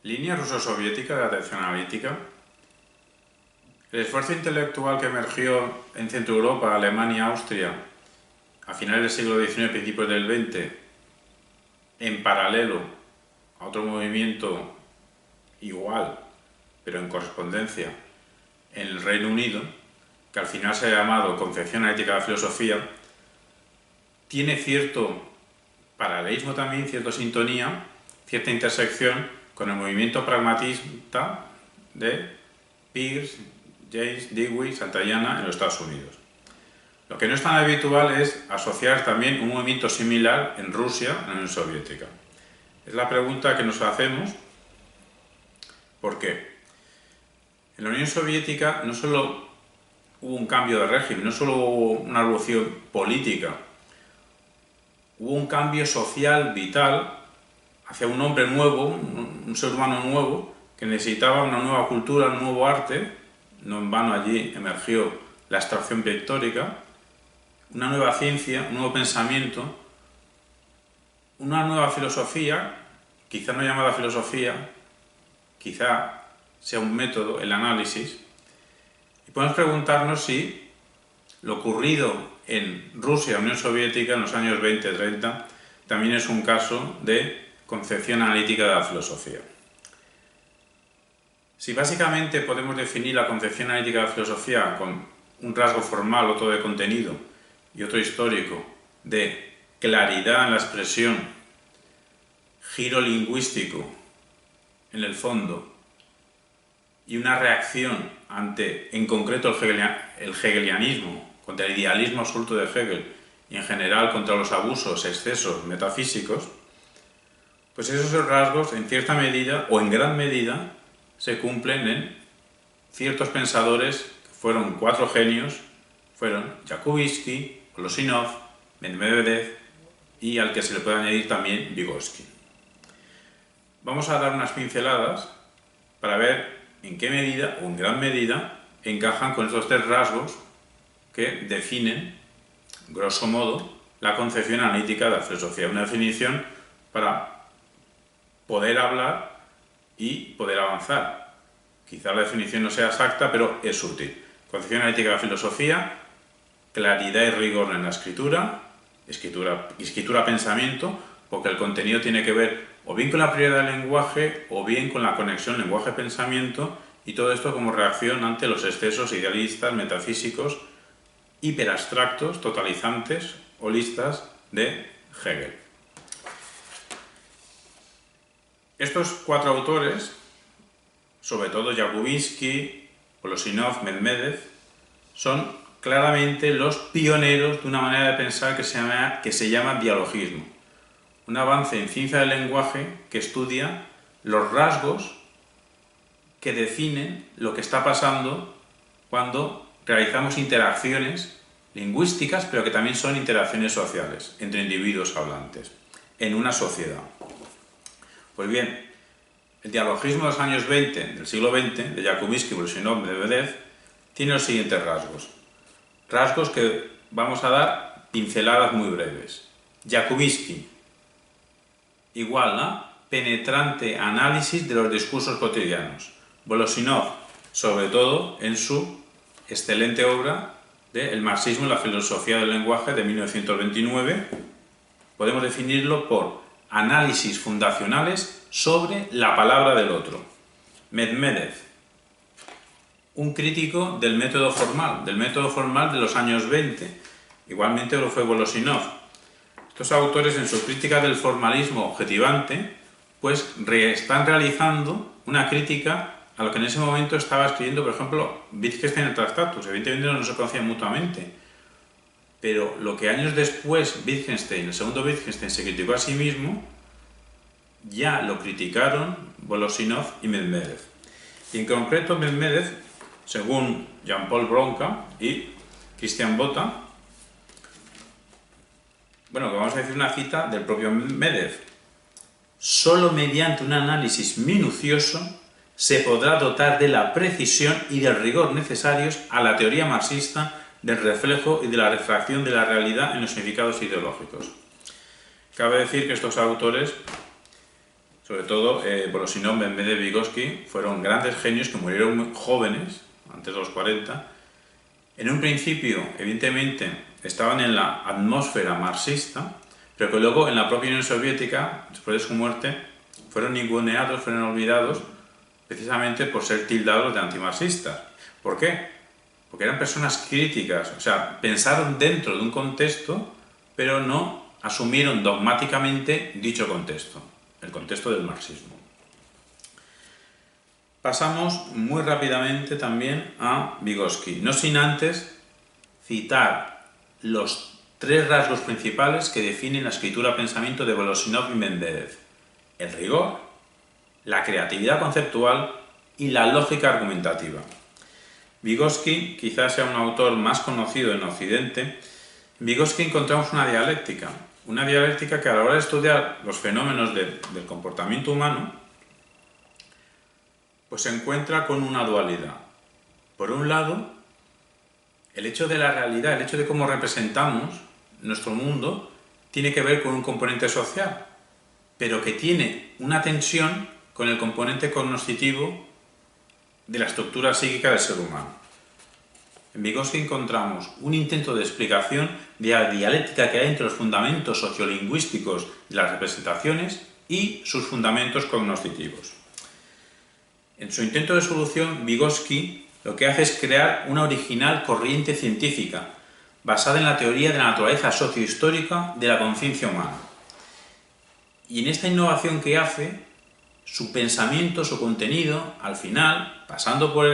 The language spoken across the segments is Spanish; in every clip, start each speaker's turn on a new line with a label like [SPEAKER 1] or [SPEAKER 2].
[SPEAKER 1] Línea ruso-soviética de la atención analítica. El esfuerzo intelectual que emergió en Centro Europa, Alemania, Austria, a finales del siglo XIX, principios del XX, en paralelo a otro movimiento igual, pero en correspondencia, en el Reino Unido, que al final se ha llamado Concepción Analítica de la Filosofía, tiene cierto paralelismo también, cierta sintonía, cierta intersección con el movimiento pragmatista de Peirce, James, Dewey, Santayana en los Estados Unidos. Lo que no es tan habitual es asociar también un movimiento similar en Rusia, en la Unión Soviética. Es la pregunta que nos hacemos. ¿Por qué? En la Unión Soviética no solo hubo un cambio de régimen, no solo hubo una revolución política, hubo un cambio social vital hacia un hombre nuevo, un ser humano nuevo, que necesitaba una nueva cultura, un nuevo arte. No en vano allí emergió la abstracción pictórica, una nueva ciencia, un nuevo pensamiento, una nueva filosofía, quizá no llamada filosofía, quizá sea un método, el análisis. Y podemos preguntarnos si lo ocurrido en Rusia, Unión Soviética, en los años 20-30, también es un caso de concepción analítica de la filosofía. Si básicamente podemos definir la concepción analítica de la filosofía con un rasgo formal, otro de contenido y otro histórico, de claridad en la expresión, giro lingüístico en el fondo y una reacción ante, en concreto, el hegelianismo, contra el idealismo absoluto de Hegel y en general contra los abusos, excesos metafísicos, pues esos rasgos en cierta medida o en gran medida se cumplen en ciertos pensadores que fueron cuatro genios, fueron Jakubinsky, Volosinov, Medvedev y al que se le puede añadir también Vygotsky. Vamos a dar unas pinceladas para ver en qué medida o en gran medida encajan con estos tres rasgos que definen, grosso modo, la concepción analítica de la filosofía. Una definición para poder hablar y poder avanzar. Quizá la definición no sea exacta, pero es útil. Concepción analítica de la filosofía, claridad y rigor en la escritura-pensamiento, porque el contenido tiene que ver o bien con la prioridad del lenguaje o bien con la conexión lenguaje-pensamiento, y todo esto como reacción ante los excesos idealistas, metafísicos, hiperabstractos, totalizantes, holistas de Hegel. Estos cuatro autores, sobre todo Jakubinsky, Volosinov, Medvedev, son claramente los pioneros de una manera de pensar que se llama dialogismo. Un avance en ciencia del lenguaje que estudia los rasgos que definen lo que está pasando cuando realizamos interacciones lingüísticas, pero que también son interacciones sociales entre individuos hablantes en una sociedad. Pues bien, el dialogismo de los años 20, del siglo XX, de Jakubinsky, Volosinov, Medvedev, tiene los siguientes rasgos. Rasgos que vamos a dar pinceladas muy breves. Jakubinsky, igual a penetrante análisis de los discursos cotidianos. Volosinov, sobre todo en su excelente obra de El marxismo y la filosofía del lenguaje de 1929, podemos definirlo por análisis fundacionales sobre la palabra del otro. Medvedev, un crítico del método formal de los años 20, igualmente lo fue Volosinov. Estos autores en su crítica del formalismo objetivante, pues están realizando una crítica a lo que en ese momento estaba escribiendo, por ejemplo, Wittgenstein en Tractatus. Evidentemente no se conocían mutuamente, pero lo que años después Wittgenstein, el segundo Wittgenstein, se criticó a sí mismo, ya lo criticaron Volosinov y Medvedev. Y en concreto Medvedev, según Jean-Paul Bronca y Christian Botta, bueno, que vamos a decir una cita del propio Medvedev: solo mediante un análisis minucioso se podrá dotar de la precisión y del rigor necesarios a la teoría marxista del reflejo y de la refracción de la realidad en los significados ideológicos. Cabe decir que estos autores, Sobre todo, Volosinov, Medvedev y Vygotsky fueron grandes genios que murieron muy jóvenes, antes de los 40. En un principio, evidentemente, estaban en la atmósfera marxista, pero que luego en la propia Unión Soviética, después de su muerte, fueron ninguneados, fueron olvidados, precisamente por ser tildados de antimarxistas. ¿Por qué? Porque eran personas críticas, o sea, pensaron dentro de un contexto, pero no asumieron dogmáticamente dicho contexto, el contexto del marxismo. Pasamos muy rápidamente también a Vygotsky, no sin antes citar los tres rasgos principales que definen la escritura-pensamiento de Volosinov y Medvedev: el rigor, la creatividad conceptual y la lógica argumentativa. Vygotsky quizás sea un autor más conocido en Occidente. En Vygotsky encontramos una dialéctica que a la hora de estudiar los fenómenos del comportamiento humano, pues se encuentra con una dualidad. Por un lado, el hecho de la realidad, el hecho de cómo representamos nuestro mundo, tiene que ver con un componente social, pero que tiene una tensión con el componente cognoscitivo de la estructura psíquica del ser humano. En Vygotsky encontramos un intento de explicación de la dialéctica que hay entre los fundamentos sociolingüísticos de las representaciones y sus fundamentos cognoscitivos. En su intento de solución, Vygotsky lo que hace es crear una original corriente científica basada en la teoría de la naturaleza sociohistórica de la conciencia humana. Y en esta innovación que hace, su pensamiento, su contenido, al final, pasando por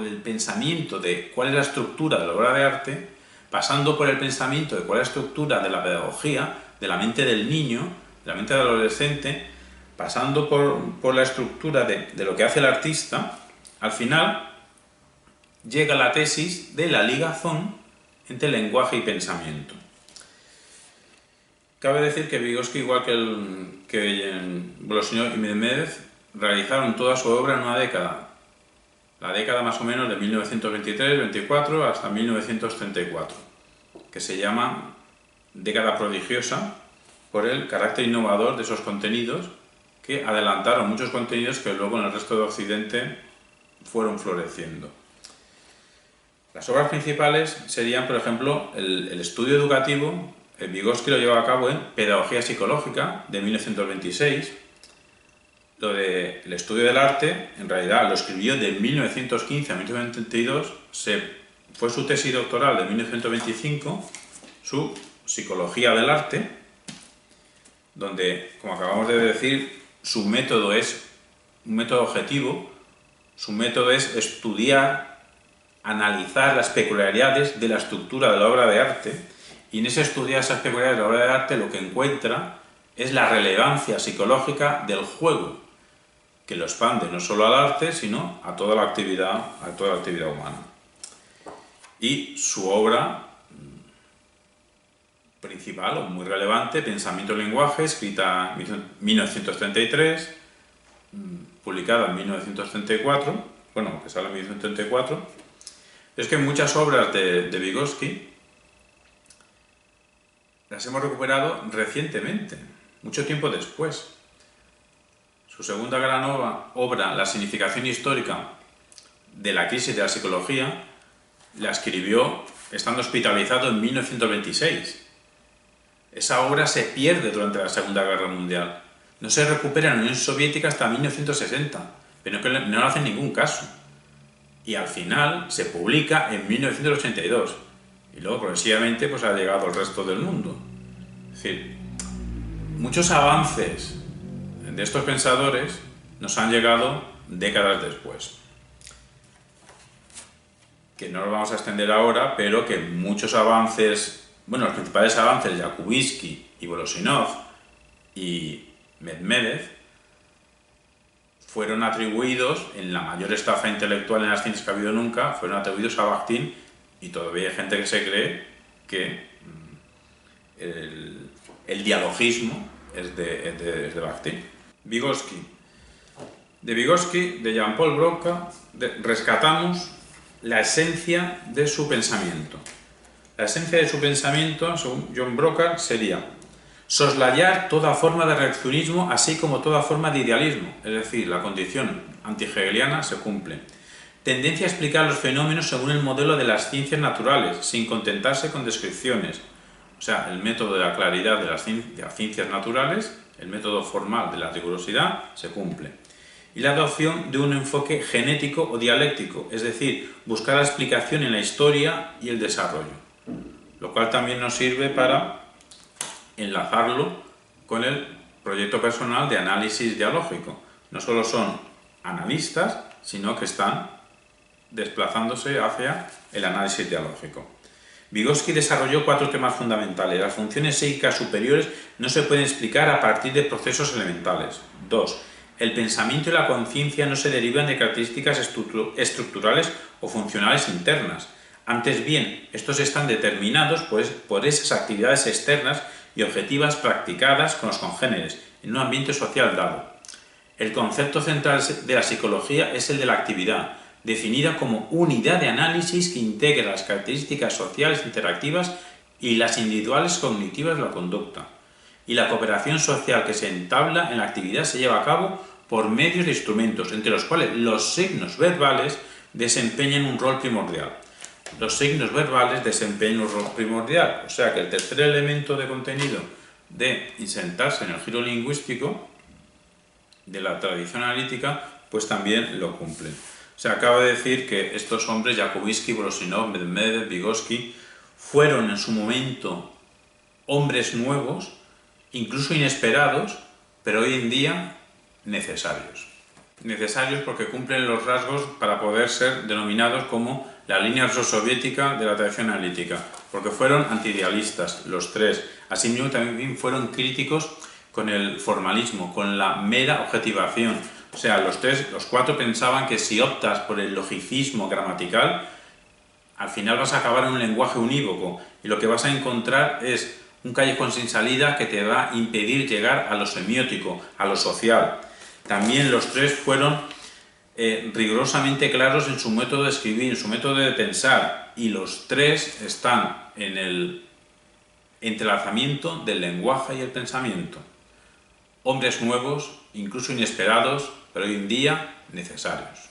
[SPEAKER 1] el pensamiento de cuál es la estructura de la obra de arte, pasando por el pensamiento de cuál es la estructura de la pedagogía, de la mente del niño, de la mente del adolescente, pasando por la estructura de lo que hace el artista, al final llega la tesis de la ligazón entre lenguaje y pensamiento. Cabe decir que Vygotsky, igual que Volosinov y Medvedev, realizaron toda su obra en una década. La década más o menos de 1923-24 hasta 1934, que se llama década prodigiosa por el carácter innovador de esos contenidos, que adelantaron muchos contenidos que luego en el resto de Occidente fueron floreciendo. Las obras principales serían, por ejemplo, el estudio educativo. Vygotsky lo lleva a cabo en Pedagogía Psicológica, de 1926. Lo del estudio del arte, en realidad lo escribió de 1915 a 1932, fue su tesis doctoral de 1925, su Psicología del Arte, donde, como acabamos de decir, su método es un método objetivo, su método es estudiar, analizar las peculiaridades de la estructura de la obra de arte, y en ese estudiar esas peculiaridades de la obra de arte lo que encuentra es la relevancia psicológica del juego, que lo expande no solo al arte, sino a toda la actividad humana. Y su obra principal o muy relevante, Pensamiento y lenguaje, escrita en 1933, publicada en 1934, bueno, que sale en 1934, es que muchas obras de Vygotsky las hemos recuperado recientemente, mucho tiempo después. Su segunda gran obra, La significación histórica de la crisis de la psicología, la escribió estando hospitalizado en 1926. Esa obra se pierde durante la Segunda Guerra Mundial. No se recupera en la Unión Soviética hasta 1960, pero no le hacen ningún caso. Y al final se publica en 1982. Y luego progresivamente pues, ha llegado al resto del mundo. Es decir, muchos avances de estos pensadores nos han llegado décadas después. Que no los vamos a extender ahora, pero que muchos avances, bueno, los principales avances de Jakubinsky y Volosinov y Medvedev fueron atribuidos, en la mayor estafa intelectual en las ciencias que ha habido nunca, fueron atribuidos a Bakhtin, y todavía hay gente que se cree que el dialogismo es de Bakhtin. Vygotsky. De Vygotsky, de Jean-Paul Broca, rescatamos la esencia de su pensamiento. La esencia de su pensamiento, según John Broca, sería Soslayar toda forma de reaccionismo, así como toda forma de idealismo, es decir, la condición anti-hegeliana se cumple. Tendencia a explicar los fenómenos según el modelo de las ciencias naturales, sin contentarse con descripciones. O sea, el método de la claridad de las ciencias naturales, el método formal de la rigurosidad, se cumple. Y la adopción de un enfoque genético o dialéctico, es decir, buscar la explicación en la historia y el desarrollo, lo cual también nos sirve para enlazarlo con el proyecto personal de análisis dialógico. No solo son analistas, sino que están desplazándose hacia el análisis dialógico. Vygotsky desarrolló 4 temas fundamentales. Las funciones psíquicas superiores no se pueden explicar a partir de procesos elementales. 2. El pensamiento y la conciencia no se derivan de características estructurales o funcionales internas. Antes bien, estos están determinados por esas actividades externas y objetivas practicadas con los congéneres en un ambiente social dado. El concepto central de la psicología es el de la actividad, definida como unidad de análisis que integra las características sociales interactivas y las individuales cognitivas de la conducta. Y la cooperación social que se entabla en la actividad se lleva a cabo por medios de instrumentos, entre los cuales los signos verbales desempeñan un rol primordial. Los signos verbales desempeñan un rol primordial, o sea que el tercer elemento de contenido de insertarse en el giro lingüístico de la tradición analítica, pues también lo cumplen. Se acaba de decir que estos hombres, Jakubinsky, Brosinov, Medvedev, Vygotsky, fueron en su momento hombres nuevos, incluso inesperados, pero hoy en día necesarios. Necesarios porque cumplen los rasgos para poder ser denominados como la línea ruso-soviética de la tradición analítica, porque fueron antiidealistas, los tres. Asimismo, también fueron críticos con el formalismo, con la mera objetivación. O sea, los 4 pensaban que si optas por el logicismo gramatical, al final vas a acabar en un lenguaje unívoco y lo que vas a encontrar es un callejón sin salida que te va a impedir llegar a lo semiótico, a lo social. También los 3 fueron rigurosamente claros en su método de escribir, en su método de pensar, y los 3 están en el entrelazamiento del lenguaje y el pensamiento. Hombres nuevos, incluso inesperados, pero hoy en día necesarios.